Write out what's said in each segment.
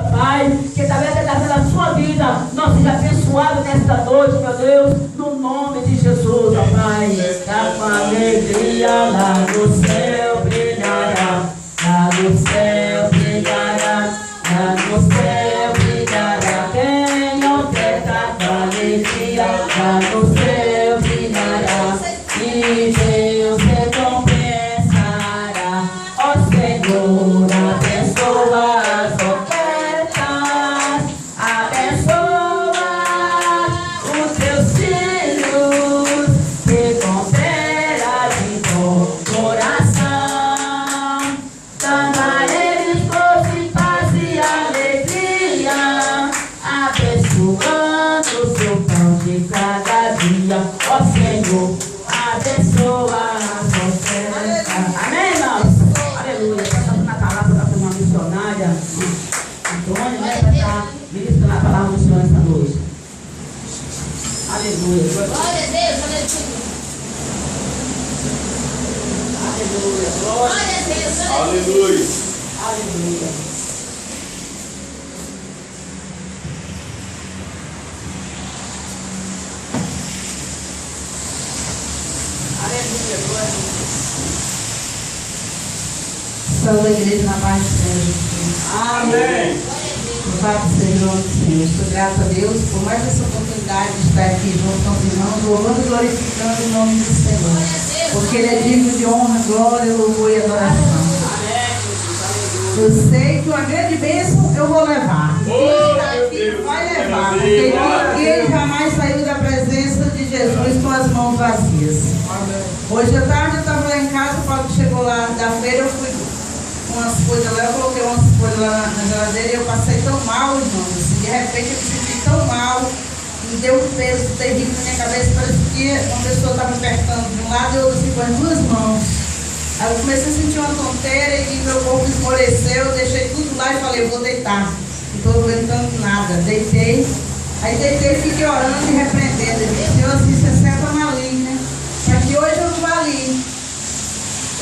Pai, que também está pela sua vida, nós seja abençoado nesta noite, meu Deus, no nome de Jesus, ó Pai. Está com alegria lá no céu brilhará, lá no céu brilhará, lá no céu brilhará. Quem oferta com alegria, lá no céu brilhará, e Deus recompensará, ó Senhor, abençoa as ofertas, abençoa os teus filhos, recompensa de bom coração, dando a eles doce paz e alegria, abençoando o seu pão de cada dia, ó Senhor, abençoa as ofertas. Amém, irmãos? Aleluia. Estamos na palavra da uma missionária, Antônia, né, para estar ministrando a palavra do Senhor esta noite. Aleluia. Glória a Deus, aleluia. Aleluia. Glória a Deus, Aleluia. Aleluia. Aleluia. Glória a Deus. Salve a igreja na paz do Senhor. Amém. Louvado seja o nome do Senhor. Estou grato a Deus por mais essa oportunidade de estar aqui junto com os irmãos, louvando e glorificando o nome do Senhor. Porque Ele é digno de honra, glória, louvor e adoração. Eu sei que uma grande bênção eu vou levar. Quem está aqui vai levar. Porque ninguém jamais saiu da presença de Jesus com as mãos vazias. Hoje à tarde eu estava lá em casa, o Paulo chegou lá da feira, eu fui umas coisas lá, eu coloquei umas coisas lá na geladeira e eu passei tão mal, irmão. Assim, de repente eu me senti tão mal, me deu um peso terrível na minha cabeça, parece que uma pessoa estava apertando de um lado e outra assim com as duas mãos. Aí eu comecei a sentir uma tonteira e meu corpo esmoreceu, eu deixei tudo lá e falei, vou deitar. Não estou aguentando nada. Deitei, aí deitei e fiquei orando e repreendendo. Eu disse, Senhor, assim você serve a maligna, para que hoje eu não vá ali.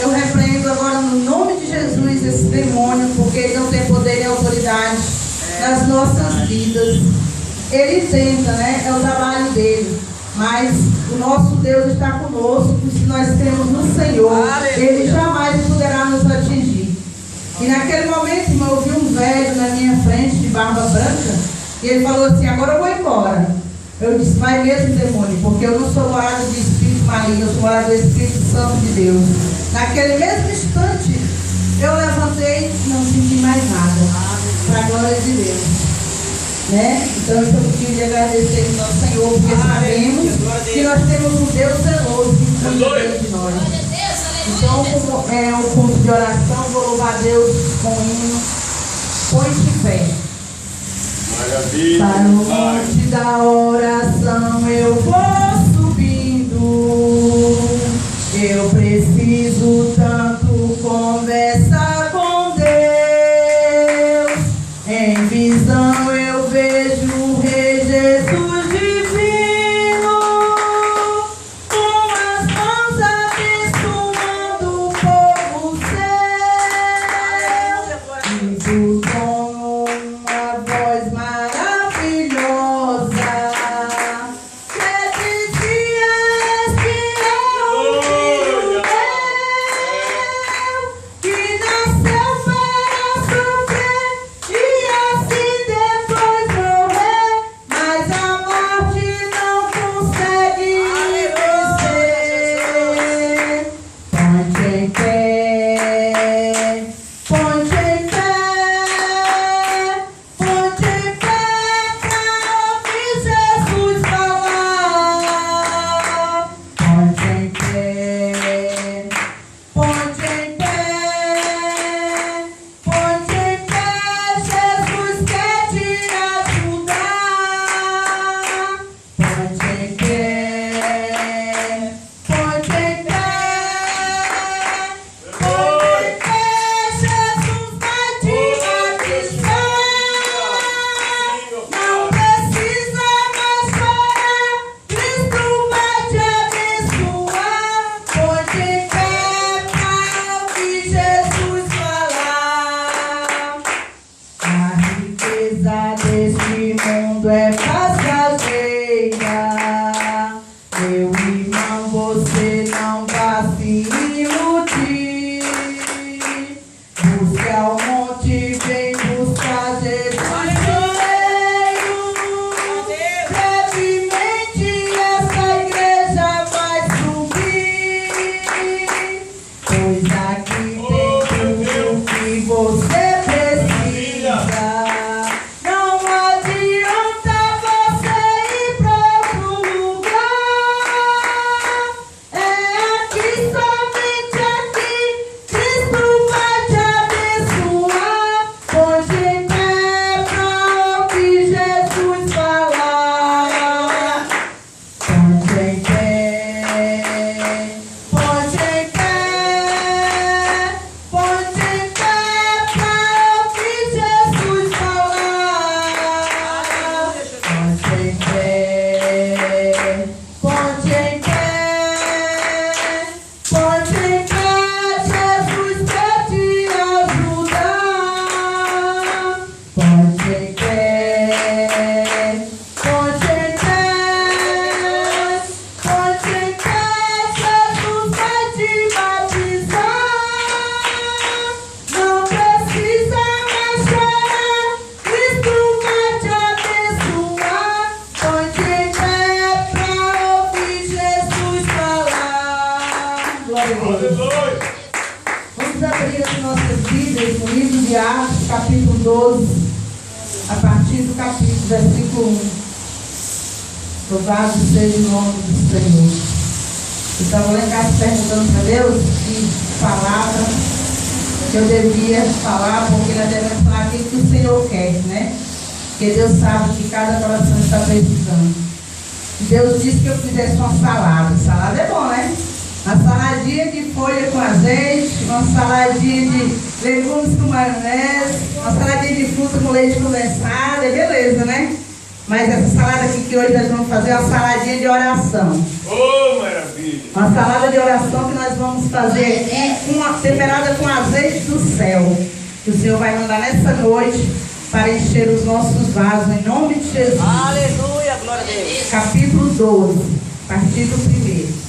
Eu repreendo agora no nome de Jesus esse demônio, porque ele não tem poder e autoridade nas nossas vidas. Ele tenta, né? É o trabalho dele. Mas o nosso Deus está conosco, e se nós temos no Senhor, Ele jamais poderá nos atingir. E naquele momento, irmão, eu vi um velho na minha frente, de barba branca, e ele falou assim, agora eu vou embora. Eu disse, vai mesmo, demônio, porque eu não sou morado de espírito maligno, eu sou morado do Espírito Santo de Deus. Naquele mesmo instante, eu levantei e não senti mais nada, para a glória de Deus. Né? Então eu sou motivo de agradecer ao nosso Senhor, porque sabemos que nós temos um Deus zeloso que cuida de nós. Então, como é um culto de oração, vou louvar a Deus com o hino Põe-te em Pé. Maravilha. Para o monte da oração eu vou subindo, eu preciso tanto conversar com Deus. Em visão eu vejo o Rei Jesus divino, com as mãos abençoando o povo seu, e com uma voz maravilhosa coisa deste mundo é passageira. Meu irmão, você não vá se iludir. Busque ao monte, vem buscar Jesus. Brevemente essa igreja vai subir, pois aqui tem tudo que você precisa. Não adianta você ir para outro lugar. É aqui, somente aqui, Cristo vai te abençoar. Ponte em pé para ouvir Jesus falar. Ponte em pé, ponte em pé, ponte em pé para ouvir Jesus falar. Ponte em pé, ponte em pé, ponte em pé, Jesus quer te ajudar. Ponte em pé, ponte em pé, ponte em pé, Jesus vai te batizar. Não precisa mais chorar, Cristo vai te abençoar. Ponte em pé para ouvir Jesus falar. Glória a Deus. Aleluia. Vamos abrir as nossas Bíblias no livro de Atos, capítulo 12, a partir do capítulo, versículo 1. Louvado seja o nome do Senhor. Eu estava lá em casa perguntando para Deus que palavra que eu devia falar, porque nós devemos falar aquilo que o Senhor quer, né? Porque Deus sabe que cada coração está precisando. E Deus disse que eu fizesse uma salada. Salada é bom, né? Uma saladinha de folha com azeite, uma saladinha de legumes com maionese, uma saladinha de fruta com leite condensado, é beleza, né? Mas essa salada aqui que hoje nós vamos fazer é uma saladinha de oração. Oh, maravilha. Uma salada de oração que nós vamos fazer temperada com azeite do céu. Que o Senhor vai mandar nessa noite para encher os nossos vasos, em nome de Jesus. Aleluia, glória a Deus. Capítulo 12, a partir do 1º.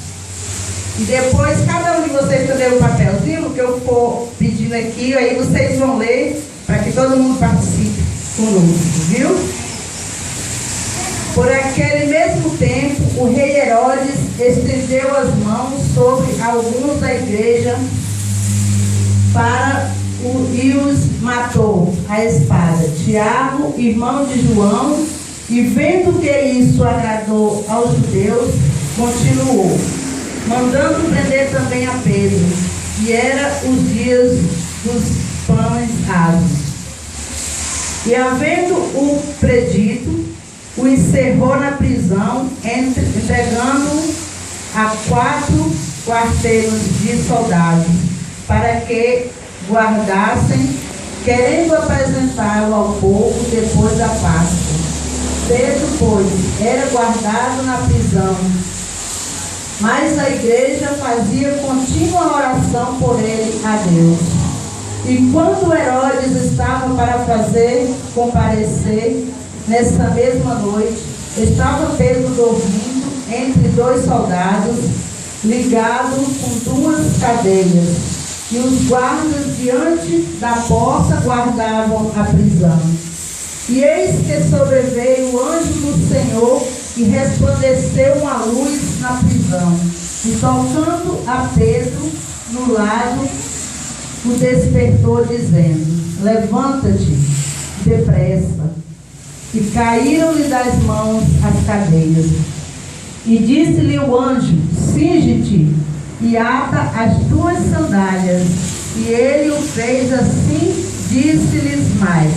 E depois, cada um de vocês que deu um papelzinho, que eu for pedindo aqui, aí vocês vão ler, para que todo mundo participe conosco, viu? Por aquele mesmo tempo, o rei Herodes estendeu as mãos sobre alguns da igreja e os matou à espada. Tiago, irmão de João, e vendo que isso agradou aos judeus, continuou, mandando prender também a Pedro. E era os dias dos pães asos. E havendo o predito, o encerrou na prisão, entregando-o a 4 quarteiros de soldados, para que guardassem, querendo apresentá-lo ao povo depois da Páscoa. Pedro, pois, era guardado na prisão, mas a igreja fazia contínua oração por ele a Deus. E quando Herodes estava para fazer comparecer, nessa mesma noite, estava Pedro dormindo entre 2 soldados, ligado com 2 cadeias, e os guardas diante da porta guardavam a prisão. E eis que sobreveio o anjo do Senhor e resplandeceu uma luz na prisão, e tocando a Pedro no lado, o despertou, dizendo: levanta-te depressa. E caíram-lhe das mãos as cadeias. E disse-lhe o anjo: cinge-te e ata as tuas sandálias. E ele o fez assim, disse-lhes mais: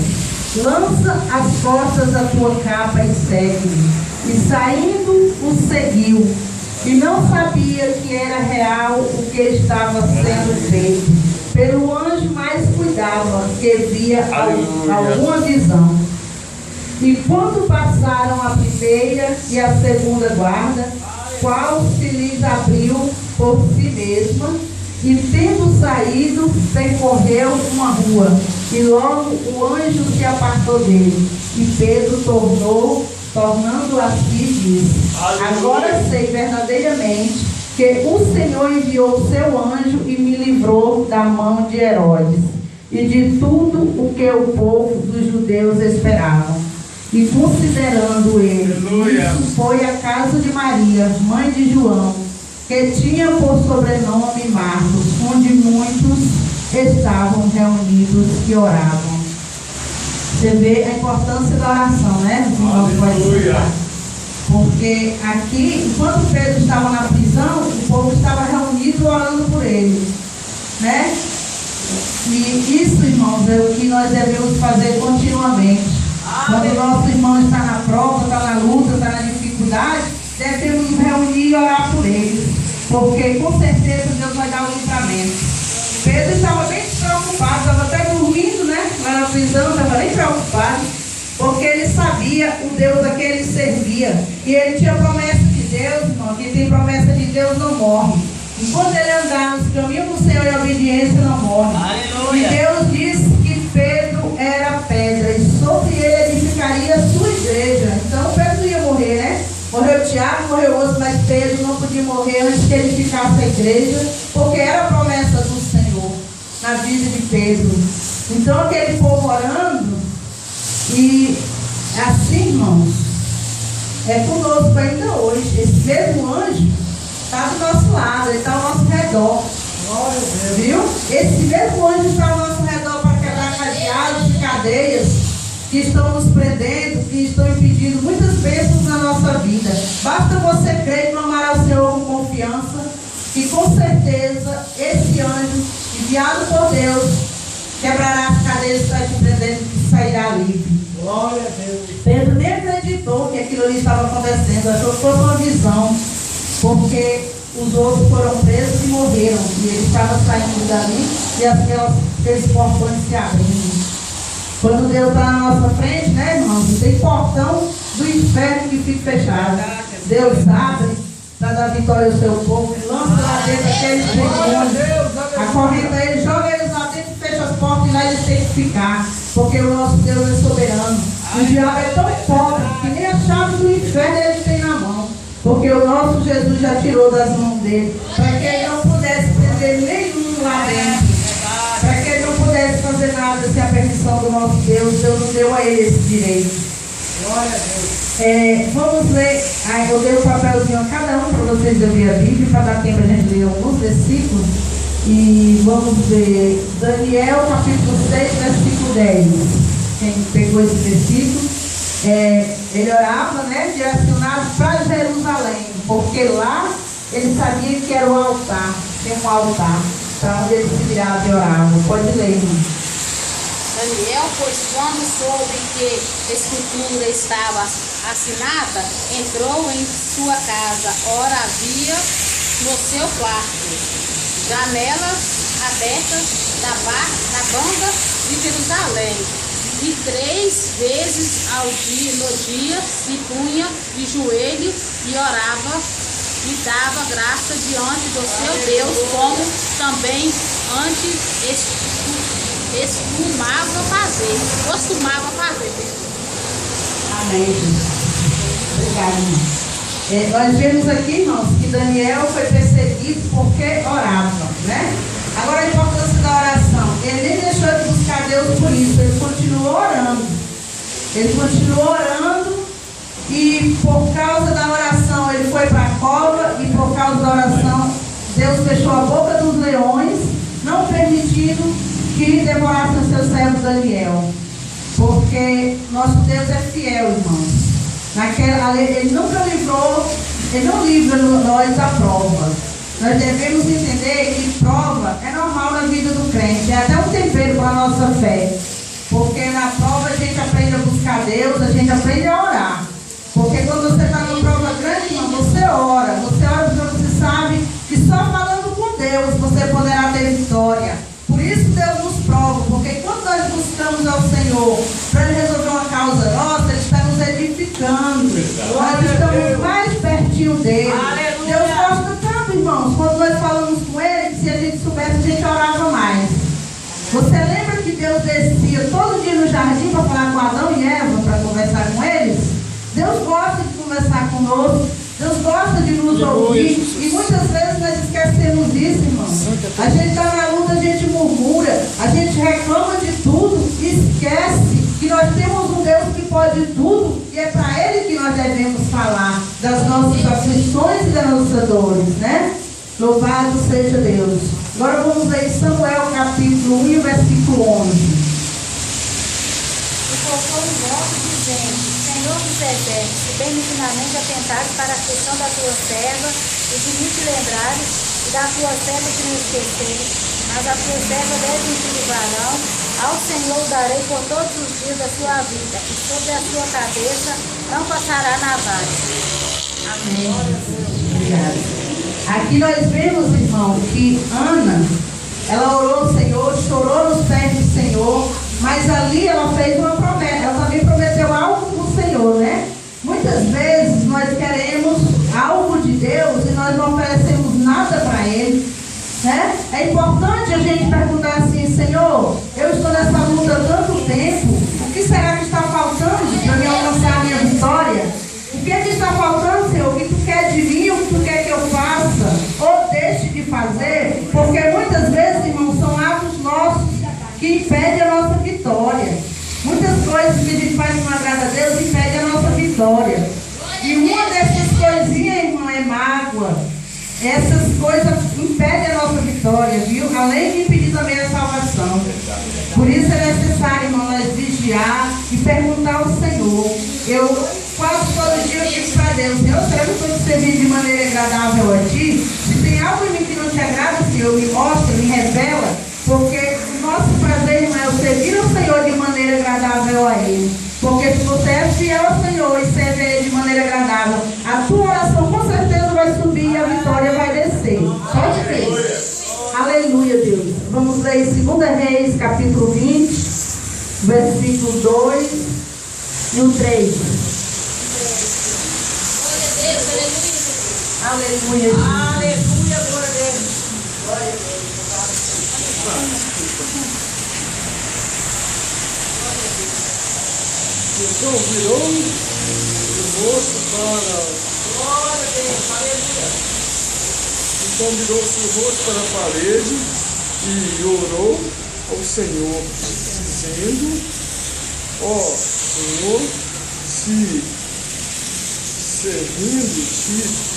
lança às costas a tua capa e segue-me. E saindo o seguiu, e não sabia que era real o que estava sendo feito pelo anjo, mas cuidava que via alguma visão. E quando passaram a primeira e a segunda guarda, qual se lhes abriu por si mesma, e tendo saído, percorreu uma rua, E logo o anjo se apartou dele. E Pedro tornando a si, disse: agora sei verdadeiramente que o Senhor enviou o seu anjo e me livrou da mão de Herodes e de tudo o que o povo dos judeus esperavam. E considerando ele, isso foi a casa de Maria, mãe de João, que tinha por sobrenome Marcos, onde muitos estavam reunidos e oravam. Você vê a importância da oração, né? Porque aqui, enquanto Pedro estava na prisão, o povo estava reunido orando por ele, né? E isso, irmãos, é o que nós devemos fazer continuamente. Quando o nosso irmão está na prova, está na luta, está na dificuldade, devemos nos reunir e orar por ele, porque com certeza Deus vai dar o livramento. Pedro estava bem preocupado, estava até dormindo, né? Lá na prisão, estava bem preocupado, porque ele sabia o Deus a que ele servia. E ele tinha promessa de Deus, irmão. Quem tem promessa de Deus não morre. Enquanto ele andar nos caminhos do Senhor em obediência, não morre. Aleluia. E Deus disse que Pedro era pedra e sobre ele edificaria a sua igreja. Então Pedro ia morrer, né? Morreu Tiago, morreu outro, mas Pedro não podia morrer antes que ele edificasse a igreja, porque era a promessa do Senhor na vida de Pedro. Então aquele povo orando, e assim, irmãos, é conosco ainda hoje. Esse mesmo anjo está do nosso lado, ele está ao nosso redor. Viu? Esse mesmo anjo está ao nosso redor para quebrar cadeados e cadeias que estão nos prendendo, que estão impedindo muitas bênçãos na nossa vida. Basta você crer e clamar ao Senhor com confiança, e com certeza esse anjo enviado por Deus quebrará as cadeias que estão te prendendo e sairá livre. Glória a Deus. Pedro nem acreditou que aquilo ali estava acontecendo, achou que fosse uma visão, porque os outros foram presos e morreram, e ele estava saindo dali e aqueles portões se abrindo. Quando Deus está na nossa frente, né, irmãos, não tem portão do inferno que fica fechado. Deus abre para dar vitória ao seu povo, e lança lá dentro aqueles demônios, acorrenta eles, joga eles lá dentro, fecha as portas e lá eles têm que ficar, porque o nosso Deus é soberano. O diabo é tão pobre que nem a chave do inferno ele tem na mão, porque o nosso Jesus já tirou das mãos dele, para que ele não pudesse prender nenhum lá dentro, para que ele não pudesse fazer nada sem a permissão do nosso Deus. Deus não deu a ele esse direito. Glória a Deus. Vamos ler, eu dei um papelzinho a cada um para vocês lerem a Bíblia, para dar tempo a gente ler alguns versículos. E vamos ver Daniel capítulo 6, versículo 10. Quem pegou esse versículo, ele orava, né, direcionado para Jerusalém, porque lá ele sabia que era o altar, tem um altar, para onde ele se virava e orava. Pode ler, irmão. Daniel, pois quando soube que a escritura estava assinada, entrou em sua casa. Ora, havia no seu quarto janelas abertas da banda de Jerusalém, e 3 vezes no dia se punha de joelho e orava e dava graça diante do seu Deus, como também antes costumava fazer. Amém, Jesus. Obrigada, irmão. Nós vemos aqui, irmãos, que Daniel foi perseguido porque orava, né? Agora a importância da oração. Ele nem deixou de buscar Deus por isso, ele continuou orando. Ele continuou orando, e por causa da oração ele foi para a cova, e por causa da oração Deus fechou a boca dos leões, não permitindo que devorasse o seu servo Daniel, porque nosso Deus é fiel, irmãos. Ele nunca livrou, ele não livra nós da prova. Nós devemos entender que prova é normal na vida do crente, é até um tempero para a nossa fé, porque na prova a gente aprende a buscar Deus, a gente aprende a orar, porque quando você está numa prova grande, irmão, você ora porque você sabe que só falando com Deus você poderá ter vitória. Por isso Deus nos prova, porque quando nós buscamos ao Senhor para Ele resolver uma causa nossa, Ele está nos edificando. Nós estamos mais pertinho dEle. Aleluia. Deus gosta tanto, irmãos, quando nós falamos com Ele, que se a gente soubesse, a gente orava mais. Você lembra que Deus descia A gente está na luta, a gente murmura, a gente reclama de tudo, esquece que nós temos um Deus que pode tudo e é para Ele que nós devemos falar das nossas aflições e das nossas dores, né? Louvado seja Deus. Agora vamos ler Samuel capítulo 1 e o versículo 11. E colocou um voto dizendo: Senhor dos exércitos, se benignamente atentares para a aflição da tua serva e de mim te lembrares e da tua serva te não esqueceres, mas a tua serva deve um filho varão, ao Senhor o darei por todos os dias da sua vida, e sobre a sua cabeça não passará navalha. Amém. Obrigada. Aqui nós vemos, irmão, que Ana, ela orou ao Senhor, chorou nos pés do Senhor, mas ali ela fez uma promessa, ela também prometeu algo para o Senhor, né? Muitas vezes nós queremos algo de Deus e nós não oferecemos nada para Ele, né? É importante a gente perguntar assim: Senhor, eu estou nessa luta há tanto tempo, o que será que está faltando para me alcançar a minha vitória? O que é que está faltando, Senhor? O que Tu quer de mim? O que Tu quer que eu faça? Ou deixe de fazer? Porque muitas vezes, irmãos, são atos nossos que impedem a nossa vitória. Muitas coisas que a gente faz que não agrada a Deus impedem a nossa vitória. E uma dessas coisinhas, irmão, é mágoa. Essas coisas impedem a nossa vitória, viu? Além de impedir também a salvação. Por isso é necessário, irmão, nós vigiar e perguntar ao Senhor. Eu quase todo dia eu digo para Deus: Senhor, será que eu estou te servindo de maneira agradável a Ti? Se tem algo em mim que não te agrada, Senhor, me mostra, me revela. Porque o nosso prazer, irmão, é o servir ao Senhor de maneira agradável a Ele. Porque se você é fiel ao Senhor e serve a Ele de maneira agradável, a tua oração com certeza vai subir e a vitória vai descer. Só de Deus. Aleluia, Deus. Vamos ler em 2 Reis, capítulo 20, versículo 2 e o 3. Aleluia, Jesus. Aleluia, glória a Deus. Glória a Deus. Então virou o rosto para. Glória a Deus. Aleluia. Então virou-se o rosto para a parede e orou ao Senhor, dizendo: Ó Senhor, se servindo-te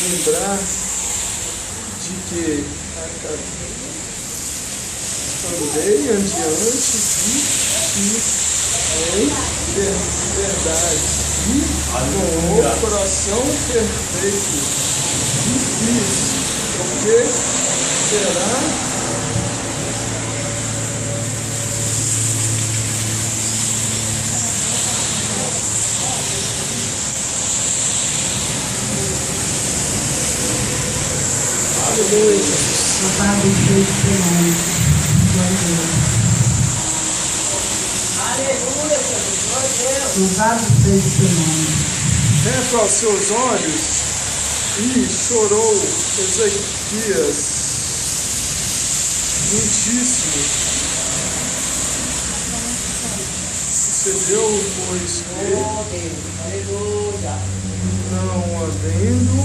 lembrar de que andei adiante de ti em verdade e com o coração perfeito e fiz, porque será Louvado seja o Senhor. Glória a Deus. Aleluia, Jesus. Glória a Deus. Louvado seja o Senhor. reta aos seus olhos e chorou Ezequias muitíssimo. Sucedeu, pois, que Oh, Deus. Aleluia. não havendo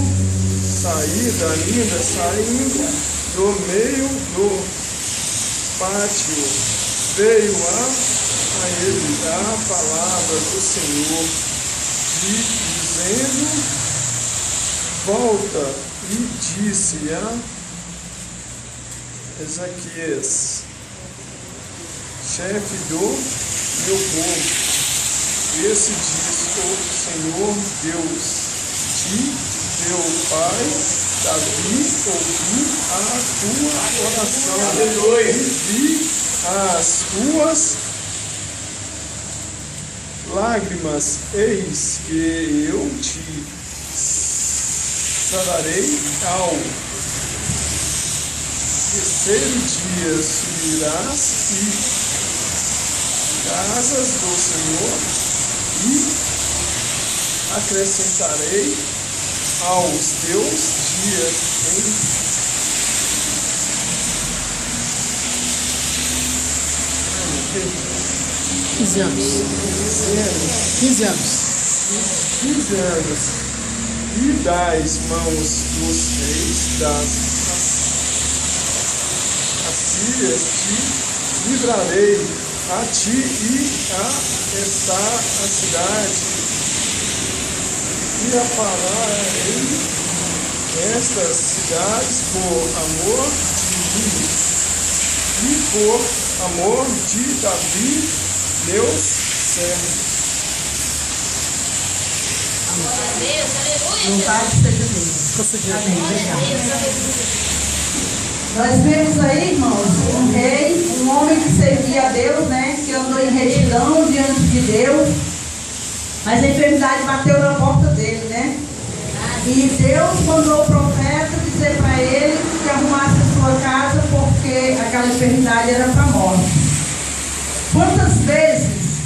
saída ainda, saindo do meio do pátio, veio a ele a palavra do Senhor, dizendo: volta, e disse a Ezequias, chefe do meu povo, esse diz o Senhor Deus de teu pai Davi, ouvi a tua oração e vi as tuas lágrimas, eis que eu te sararei ao terceiro dia, subirás e casas do Senhor e acrescentarei aos teus dias 15 anos. 15 anos. 15 anos. E das mãos dos reis das Assírias te livrarei a ti e a esta cidade, e apagarei estas cidades por amor de mim e por amor de Davi, meu servo. Louvado seja Deus. Amém. Obrigado. Nós vemos aí, irmãos, um rei, um homem que servia a Deus, né? Que andou em retidão diante de Deus. Mas a enfermidade bateu na porta dele, né? E Deus mandou o profeta dizer para ele que arrumasse a sua casa, porque aquela enfermidade era para a morte. Quantas vezes,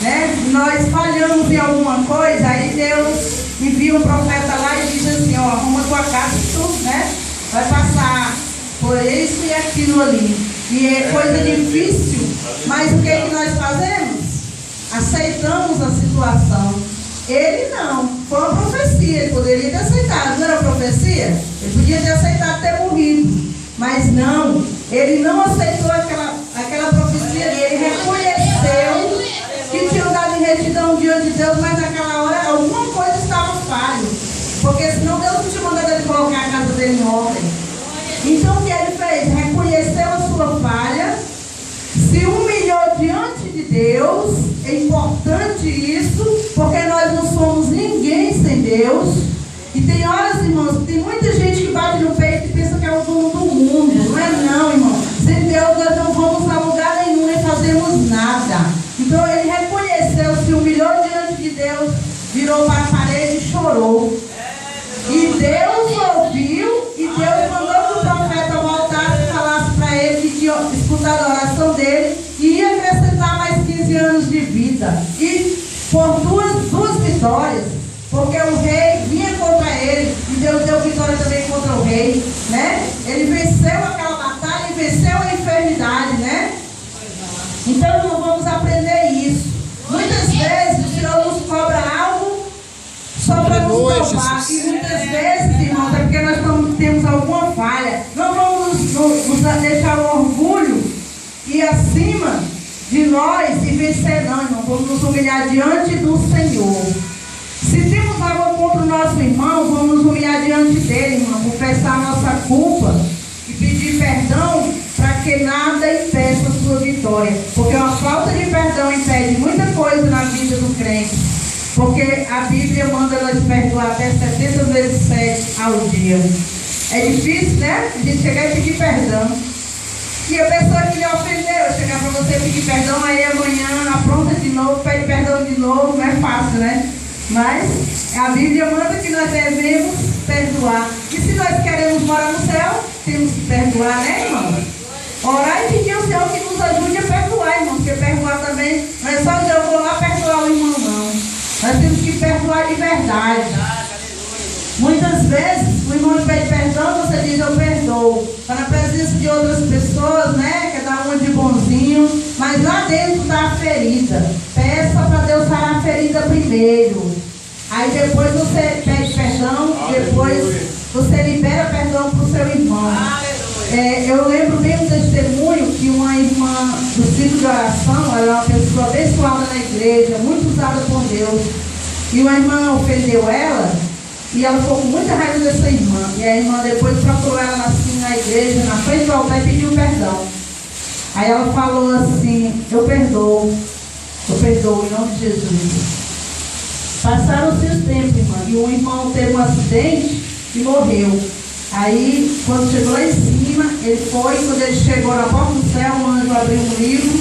né, nós falhamos em alguma coisa, aí Deus envia um profeta lá e diz assim, ó, arruma tua casa e tudo, né? Vai passar por isso e aquilo ali. E é coisa difícil, mas o que é que nós fazemos? Aceitamos a situação. Ele não, foi uma profecia, ele poderia ter aceitado, não era profecia? Ele podia ter aceitado ter morrido, mas não, ele não aceitou aquela profecia, ele reconheceu que tinha andado em retidão diante de Deus, mas naquela hora alguma coisa estava falho, porque senão Deus não tinha mandado ele colocar a casa dele em ordem. Então o que ele fez? Reconheceu a sua falha, se humilhou diante de Deus. É importante isso, porque nós não somos ninguém sem Deus. E tem horas, irmãos, tem muita gente que bate no peito e pensa que é o dono do mundo. Não é não, irmão. Sem Deus nós não vamos a lugar nenhum, nem fazemos nada. Então ele reconheceu, se humilhou diante de Deus, virou para a parede e chorou. E Deus ouviu, e Deus mandou que o profeta voltasse e falasse para ele que tinha escutado a oração dele e ia acrescentar mais 15 anos de vida. E por duas vitórias, porque o rei vinha contra ele e Deus deu vitória também contra o rei, né? Ele venceu aquela batalha e venceu a enfermidade, né? Então nós vamos aprender isso. Muitas vezes o Senhor nos cobra algo só para nos provar. E muitas vezes, irmãos, é porque nós temos alguma falha. Não vamos nos deixar o orgulho ir acima de nós e vencer, não, irmão. Vamos nos humilhar diante do Senhor. Se temos algo contra o nosso irmão, vamos nos humilhar diante dele, irmão. Confessar a nossa culpa e pedir perdão para que nada impeça a sua vitória. Porque uma falta de perdão impede muita coisa na vida do crente. Porque a Bíblia manda nós perdoar até 70 vezes 7 ao dia. É difícil, né? A gente chegar e pedir perdão. E a pessoa que lhe ofendeu, chegar para você pedir perdão, aí amanhã apronta de novo, pede perdão de novo, não é fácil, né? Mas a Bíblia manda que nós devemos perdoar. E se nós queremos morar no céu, temos que perdoar, né, irmão? Orar e pedir ao Senhor que nos ajude a perdoar, irmão. Porque perdoar também não é só dizer eu vou lá perdoar o irmão, não. Nós temos que perdoar de verdade. Muitas vezes o irmão pede perdão, você diz eu perdoo. Está na presença de outras pessoas, né? Quer dar uma de bonzinho, mas lá dentro está a ferida. Peça para Deus sarar a ferida primeiro. Aí depois você pede perdão, depois você libera perdão para o seu irmão. Eu lembro bem um testemunho que uma irmã do ciclo de oração, ela é uma pessoa abençoada na igreja, muito usada por Deus. E uma irmã ofendeu ela. E ela ficou com muita raiva dessa irmã. E a irmã depois procurou ela assim na igreja, na frente do altar, e pediu perdão. Aí ela falou assim, eu perdoo em nome de Jesus. Passaram-se os tempos, irmã, e um irmão teve um acidente e morreu. Aí, quando chegou lá em cima, ele foi, quando ele chegou na porta do céu, o anjo abriu um livro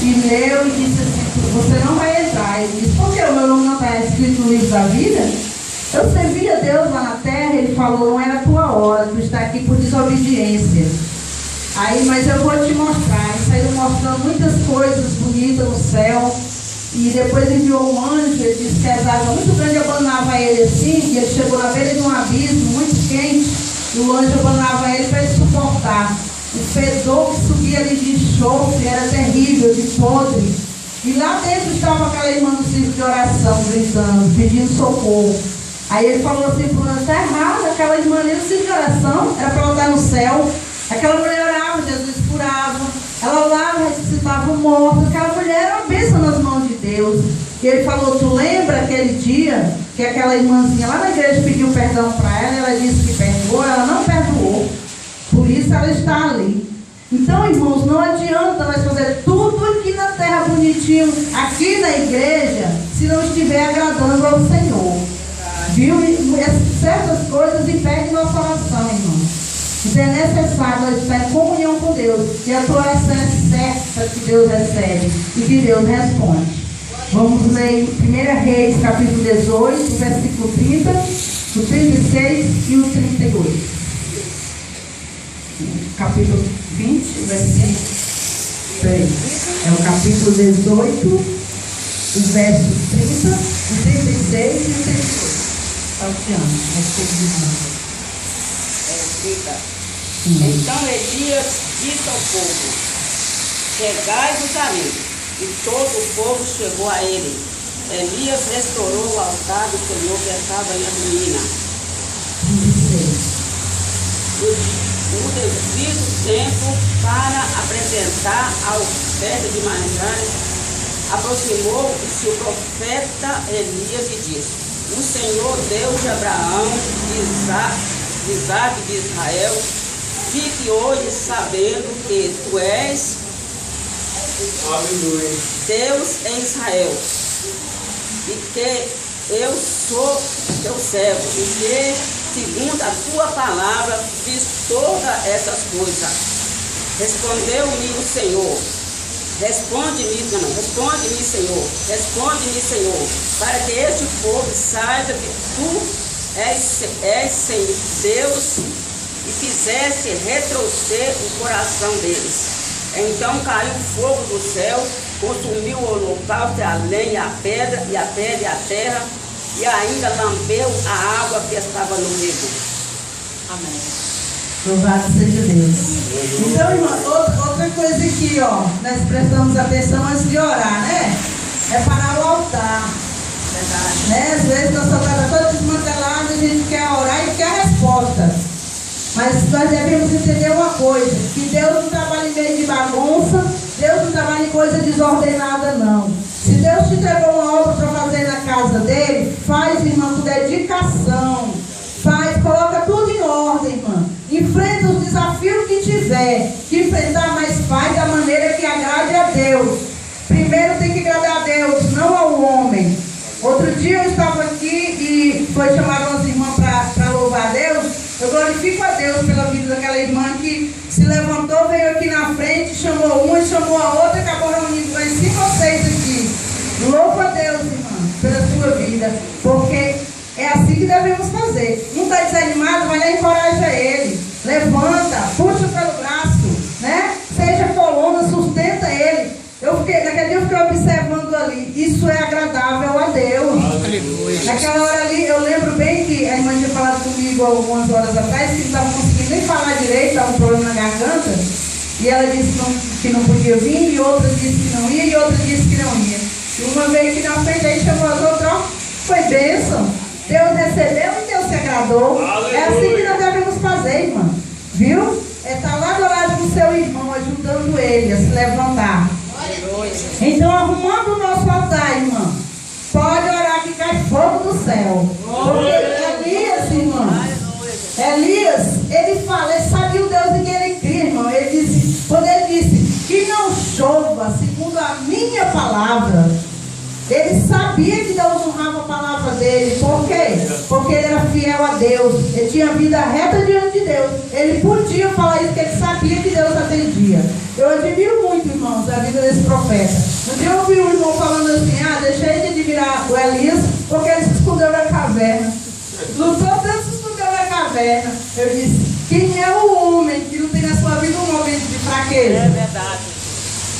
e leu e disse assim, você não vai entrar. Ele disse, por que o meu nome não está escrito no livro da vida? Eu servi a Deus lá na terra, ele falou, não era a tua hora, tu está aqui por desobediência. Aí, mas eu vou te mostrar. Ele saiu mostrando muitas coisas bonitas no céu. E depois enviou um anjo, ele disse que as águas muito grandes abanavam ele assim, e ele chegou na beira de um abismo muito quente, e o anjo abanava ele para ele suportar. O fedor que subia ali de enxofre era terrível, de podre. E lá dentro estava aquela irmã do círculo de oração, gritando, pedindo socorro. Aí ele falou assim, fulano, está errado, aquela irmã ali no círculo de oração, era para ela estar no céu. Aquela mulher orava, Jesus curava, ela orava, ressuscitava o morto, aquela mulher era uma bênção nas mãos de Deus. E ele falou, tu lembra aquele dia que aquela irmãzinha lá na igreja pediu perdão para ela disse que perdoou, ela não perdoou, por isso ela está ali. Então, irmãos, não adianta nós fazer tudo aqui na terra bonitinho, aqui na igreja, se não estiver agradando ao Senhor. Viu? Certas coisas impedem nossa oração, irmãos. Então é necessário nós estar em comunhão com Deus. E a tua oração é certa que Deus recebe e que Deus responde. Vamos ler 1 Reis, capítulo 18, versículo 30, o 36 e o 32. Capítulo 20, versículo 3. É o capítulo 18, o verso 30, o 36 e o 32. Salteando, Então Elias disse ao povo: chegai-vos a mim. E todo o povo chegou a ele. Elias restaurou o altar do Senhor que estava em ruína. No devido tempo, para apresentar a oferta de manjares, aproximou-se o profeta Elias e disse: o Senhor Deus de Abraão, de Isaac e de Israel, fique hoje sabendo que tu és Aleluia. Deus em Israel, e que eu sou teu servo, e que, segundo a tua palavra, fiz todas essas coisas. Respondeu-me o Senhor. Responde-me, Senhor, para que este povo saiba que tu és sem Deus e fizesse retroceder o coração deles. Então caiu fogo do céu, consumiu o holocausto, a lenha, a pedra e a terra, e ainda lambeu a água que estava no meio. Amém. Louvado seja Deus. Então, irmã, outra coisa aqui, ó, nós prestamos atenção antes de orar, né? É parar o altar. Verdade. Né? Às vezes nós estamos todo desmantelado, a gente quer orar e quer a resposta. Mas nós devemos entender uma coisa, que Deus não trabalha em meio de bagunça, Deus não trabalha em coisa desordenada, não. Se Deus te entregou uma obra para fazer na casa dele, faz, irmã, com dedicação. Coloca tudo em ordem, irmã. Enfrenta os desafios que tiver, que enfrentar, mas faz da maneira que agrade a Deus. Primeiro tem que agradar a Deus, não ao homem. Outro dia eu estava aqui e foi chamado umas irmãs para louvar a Deus. Eu glorifico a Deus pela vida daquela irmã que se levantou, veio aqui na frente, chamou uma, chamou a outra, acabou reunindo mais 5 ou 6 aqui. Louvo a Deus, irmã, pela sua vida, porque é assim que devemos fazer. Não está desanimado, vai lá e encoraja ele. Levanta, puxa pelo braço, né? Seja coluna, sustenta ele. Naquele dia eu fiquei observando ali. Isso é agradável a Deus. Aleluia. Naquela hora ali, eu lembro bem que a irmã tinha falado comigo algumas horas atrás que não estava conseguindo nem falar direito, estava um problema na garganta. E ela disse que não podia vir, e outra disse que não ia, e outra disse que não ia. E uma veio aqui na frente, aí chamou as outras, ó, foi bênção. Deus recebeu e Deus se agradou. Aleluia. É assim que nós devemos fazer, irmã. Viu? É estar lá do lado do seu irmão, ajudando ele a se levantar. Então, arrumando o nosso altar, irmã, pode orar que cai fogo do céu. Porque Elias, irmã, Elias, ele sabia o Deus em que ele cria, irmão. Quando ele disse que não chova segundo a minha palavra, ele sabia que Deus honrava a palavra dele. Por quê? Porque ele era fiel a Deus. Ele tinha vida reta diante de Deus. Ele podia falar isso, porque ele sabia que Deus atendia. Eu admiro muito, irmãos, a vida desse profeta. Um dia eu ouvi um irmão falando assim: deixei de admirar o Elias, porque ele se escondeu na caverna. Lutou tanto, se escondeu na caverna. Eu disse: quem é o homem que não tem na sua vida um momento de fraqueza? É verdade.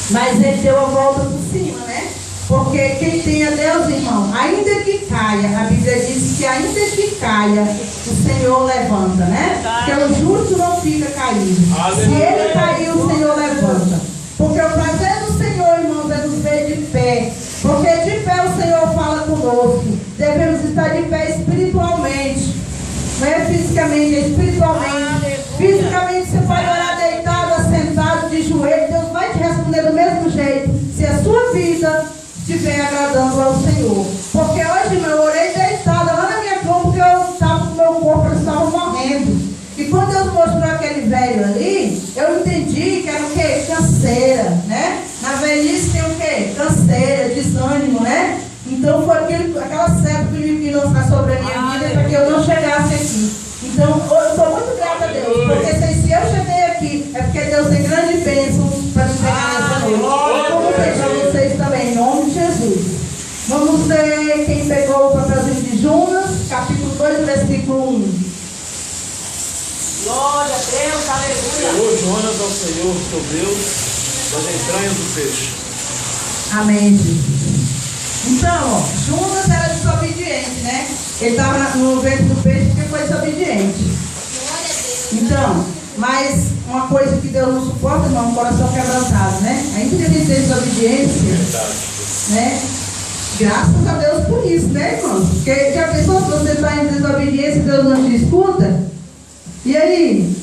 Mas ele deu a volta por cima, né? Porque quem tem a Deus, irmão, ainda que caia, a Bíblia diz que ainda que caia, o Senhor levanta, né? Porque o justo não fica caído. Aleluia. Se ele caiu, o Senhor levanta. Porque o prazer do Senhor, irmãos, é nos ver de pé, fisicamente, é espiritualmente. Fisicamente você pode orar deitado, sentado, de joelho, Deus vai te responder do mesmo jeito, se a sua vida estiver agradando ao Senhor. Porque hoje eu orei deitada lá na minha cama, porque eu estava com o meu corpo, eu estava morrendo. E quando Deus mostrou aquele velho ali, eu entendi que era o quê? Canseira, né? Na velhice tem o quê? Canseira, desânimo, né? Então foi aquela seta que me lançar sobre a minha vida para que eu não chegasse aqui. Então eu sou muito grata a Deus, porque se eu cheguei aqui, é porque Deus tem grande bênção para me pegar nessa noite. Como deixar vocês também, em nome de Jesus. Vamos ver quem pegou o papelzinho de Jonas, capítulo 2, versículo 1. Glória a Deus, aleluia. Falou Jonas ao Senhor, seu Deus, das entranhas do peixe. Amém, Jesus. Então, ó, Jonas era desobediente, né? Ele estava no ventre do peixe porque foi desobediente. Então, mas uma coisa que Deus não suporta, irmão, um coração quebrantado, né? Ainda que ele tenha desobediência, né? Graças a Deus por isso, né, irmãos? Porque já pensou se você está em desobediência e Deus não te escuta? E aí?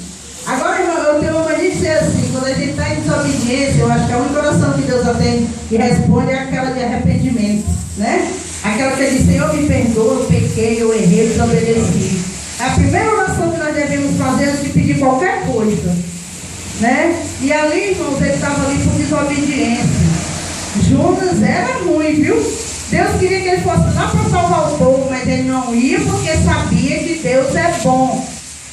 Agora, irmão, eu tenho uma mania de dizer assim, quando a gente está em desobediência, eu acho que a única oração que Deus atende e responde é aquela de arrependimento, né? Aquela que ele diz, Senhor, me perdoa, eu pequei, eu errei, desobedeci. É a primeira oração que nós devemos fazer antes de pedir qualquer coisa, né? E ali, irmãos, ele estava ali por desobediência. Jonas era ruim, viu? Deus queria que ele fosse lá para salvar o povo, mas ele não ia porque sabia que Deus é bom.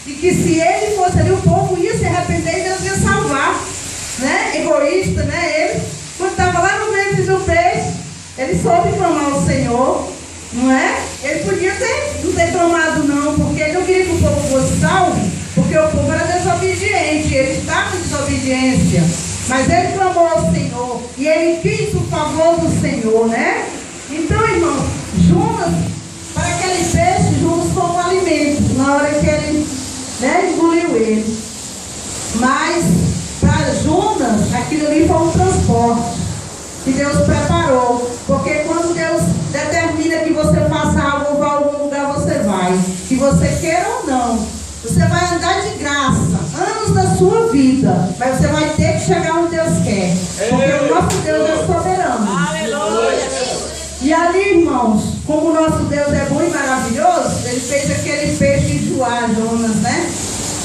E que se ele fosse ali, o povo ia se arrepender e Deus ia salvar, né? Egoísta, né? Ele, quando estava lá no ventre do peixe, ele soube clamar ao Senhor, não é? Ele podia não ter clamado não, porque ele não queria que o povo fosse salvo, porque o povo era desobediente, ele estava em desobediência. Mas ele clamou ao Senhor e ele quis o favor do Senhor, né? Então, irmãos, Jonas, para aquele peixe, Jonas foi um alimento, na hora que ele, né, engoliu ele. Mas para Jonas, aquilo ali foi um transporte que Deus preparou. Porque quando Deus determina que você faça algo ou vá a algum lugar, você vai. Que você queira ou não. Você vai andar de graça, anos da sua vida. Mas você vai ter que chegar onde Deus quer. Porque o nosso Deus é soberano. Aleluia. E ali, irmãos, como o nosso Deus é bom e maravilhoso, ele fez aquele peixe enjoar Jonas, né?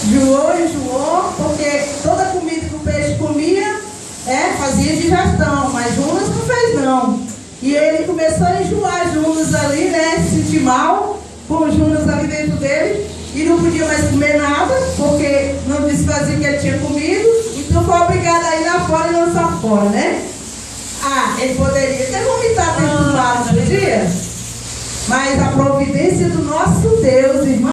Enjoou, porque toda comida que o peixe comia, fazia digestão, mas Jonas não fez não. E ele começou a enjoar Jonas ali, né? Se sentir mal com Jonas ali dentro dele, e não podia mais comer nada, porque não desfazia o que ele tinha comido, então foi obrigado a ir lá fora e lançar fora, né? Ah, ele poderia ter vomitado dentro do vaso, podia? Mas a providência do nosso Deus, irmão.